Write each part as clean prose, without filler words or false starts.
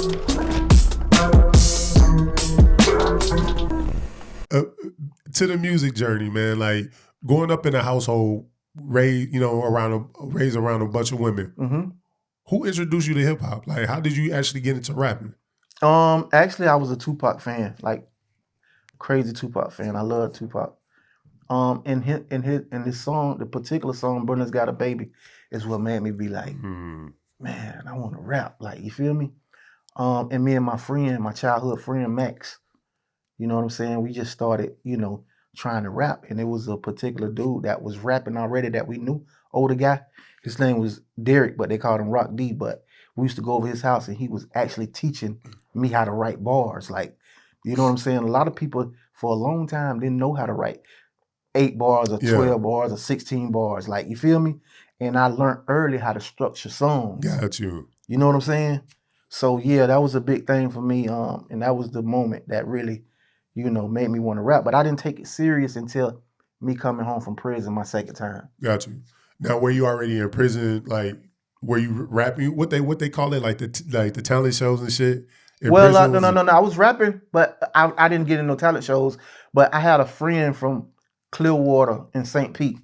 To the music journey, man, like growing up in a household raised, raised around a bunch of women. Mm-hmm. Who introduced you to hip hop? Like, how did you actually get into rapping? Actually, I was a Tupac fan, like crazy Tupac fan. I love Tupac. In his song, the particular song, "Brother's Got a Baby," is what made me be like, man, I want to rap. Like, you feel me? And me and my friend, my childhood friend Max, you know what I'm saying? We just started, trying to rap, and it was a particular dude that was rapping already that we knew, older guy. His name was Derek, but they called him Rock D. But we used to go over his house, and he was actually teaching me how to write bars. Like, you know what I'm saying? A lot of people for a long time didn't know how to write 8 bars or 12 bars or 16 bars. Like, you feel me? And I learned early how to structure songs. Got you. You know what I'm saying? So yeah, that was a big thing for me. And that was the moment that really, made me want to rap. But I didn't take it serious until me coming home from prison my second time. Got you. Now, were you already in prison? Like, were you rapping? What they call it, like the talent shows and shit? Well, no. I was rapping, but I didn't get in no talent shows. But I had a friend from Clearwater in St. Pete,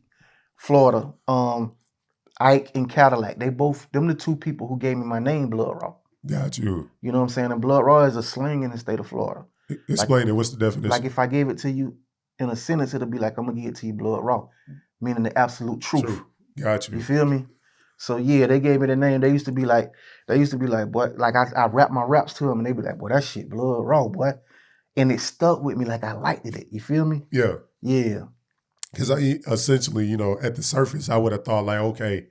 Florida. Ike and Cadillac. Them the two people who gave me my name, Blood Raw. Got you. You know what I'm saying? And Blood Raw is a slang in the state of Florida. Explain it. What's the definition? Like, if I gave it to you in a sentence, it'll be like, I'm gonna give it to you Blood Raw, meaning the absolute truth. True. Got you. You feel me? So yeah, they gave me the name. They used to be like, boy, like I rap my raps to them, and they be like, boy, that shit Blood Raw, boy. And it stuck with me, like I liked it. You feel me? Yeah. Yeah. Because essentially, at the surface, I would have thought like, okay,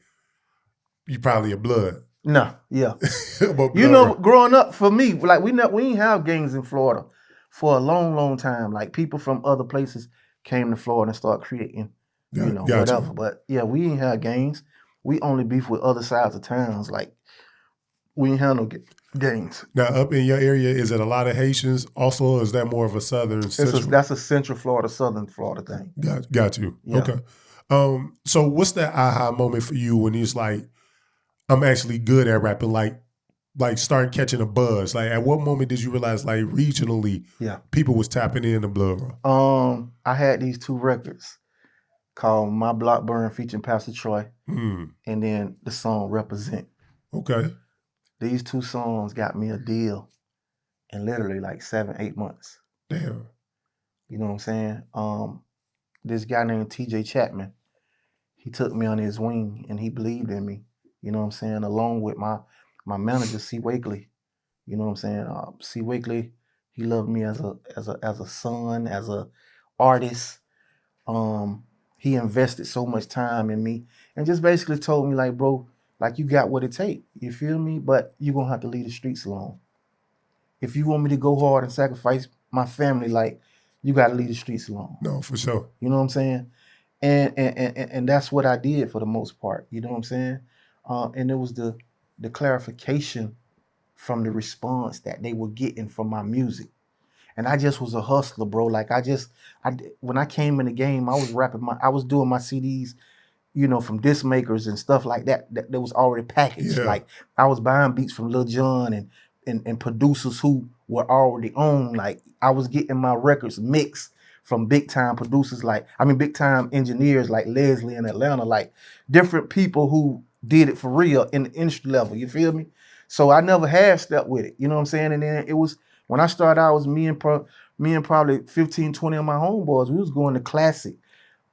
you probably a blood. No, yeah. But growing up for me, like we ain't have gangs in Florida for a long, long time. Like, people from other places came to Florida and started creating, whatever. You. But yeah, we ain't have gangs. We only beef with other sides of towns. Like, we ain't have no gangs. Now, up in your area, is it a lot of Haitians also, or is that more of a that's a Central Florida, Southern Florida thing. Got you. Yeah. Okay. So what's that aha moment for you when it's like, I'm actually good at rapping, like starting catching a buzz? Like, at what moment did you realize, like, regionally, people was tapping into Blood Raw? I had these 2 records called My Block Burn featuring Pastor Troy, and then the song Represent. Okay. These 2 songs got me a deal in literally like 7-8 months. Damn. You know what I'm saying? This guy named TJ Chapman, he took me under his wing and he believed in me. You know what I'm saying? Along with my manager, C. Wakely. You know what I'm saying? C. Wakely, he loved me as a son, as a artist. He invested so much time in me and just basically told me, like, bro, like, you got what it takes. You feel me? But you're going to have to leave the streets alone. If you want me to go hard and sacrifice my family, like, you got to leave the streets alone. No, for sure. You know what I'm saying? And that's what I did for the most part. You know what I'm saying? And it was the clarification from the response that they were getting from my music. And I just was a hustler, bro. Like, when I came in the game, I was doing my CDs, from disc makers and stuff like that was already packaged. Yeah. Like, I was buying beats from Lil Jon and producers who were already on. Like, I was getting my records mixed from big time producers, big time engineers like Leslie in Atlanta, like different people who did it for real in the industry level. You feel me? So I never half-stepped with it. You know what I'm saying? And then it was, when I started out, it was me and probably 15, 20 of my homeboys. We was going to Classic,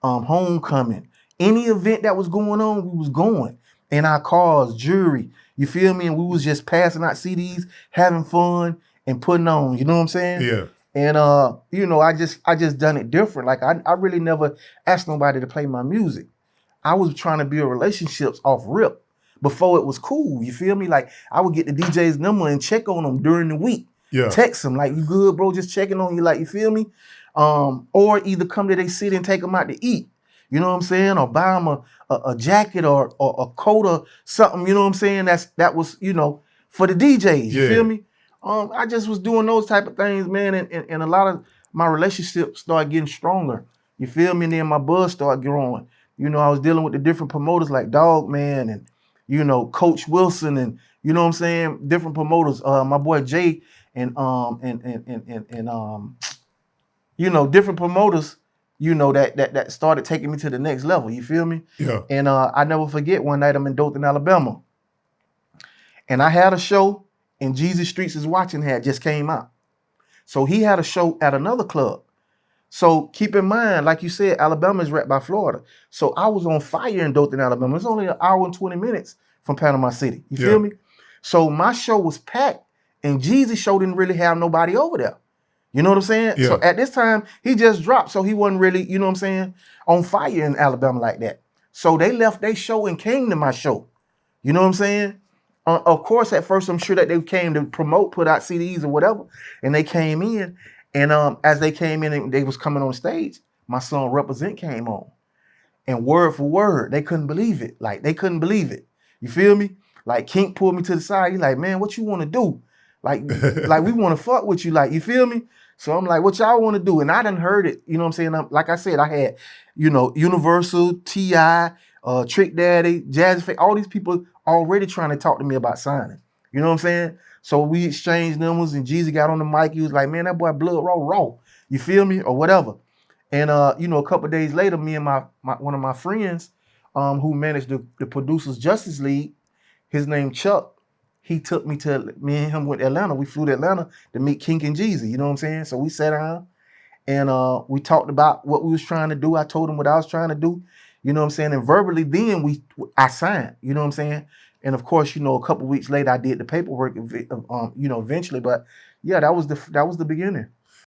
Homecoming. Any event that was going on, we was going. In our cars, jewelry, you feel me? And we was just passing out CDs, having fun, and putting on, you know what I'm saying? Yeah. And I just done it different. Like, I really never asked nobody to play my music. I was trying to build relationships off rip before it was cool. You feel me? Like, I would get the DJ's number and check on them during the week. Yeah. Text them, like, you good, bro? Just checking on you, like, you feel me? Or either come to their city and take them out to eat. You know what I'm saying? Or buy them a jacket or a coat or something. You know what I'm saying? That was, for the DJs. You feel me? I just was doing those type of things, man. And a lot of my relationships started getting stronger. You feel me? And then my buzz started growing. I was dealing with the different promoters like Dog Man Coach Wilson, and you know what I'm saying, different promoters, my boy Jay, and different promoters, that started taking me to the next level. You feel me? Yeah. And I never forget, one night I'm in Dothan, Alabama, and I had a show, and JEEZY Streets Is Watching had just came out. So he had a show at another club. So keep in mind, like you said, Alabama is right by Florida. So I was on fire in Dothan, Alabama. It's only an hour and 20 minutes from Panama City. You feel me? So my show was packed, and JEEZY show didn't really have nobody over there. You know what I'm saying? Yeah. So at this time, he just dropped. So he wasn't really, you know what I'm saying, on fire in Alabama like that. So they left their show and came to my show. You know what I'm saying? Of course, at first, I'm sure that they came to promote, put out CDs or whatever. And they came in. And as they came in and they was coming on stage, my song Represent came on. And word for word, they couldn't believe it. Like, they couldn't believe it. You feel me? Like, Kink pulled me to the side. He's like, man, what you want to do? Like we want to fuck with you. Like, you feel me? So I'm like, what y'all want to do? And I done heard it. You know what I'm saying? Like I said, I had, Universal, T.I., Trick Daddy, Jazz Face, all these people already trying to talk to me about signing. You know what I'm saying? So we exchanged numbers, and JEEZY got on the mic. He was like, man, that boy blood raw. You feel me? Or whatever. And a couple of days later, me and my one of my friends, who managed the Producers Justice League, his name Chuck, me and him went to Atlanta. We flew to Atlanta to meet Kink and JEEZY. You know what I'm saying? So we sat down and we talked about what we was trying to do. I told him what I was trying to do. You know what I'm saying? And verbally, then I signed. You know what I'm saying? And of course, a couple of weeks later, I did the paperwork. Eventually. But yeah, that was the beginning.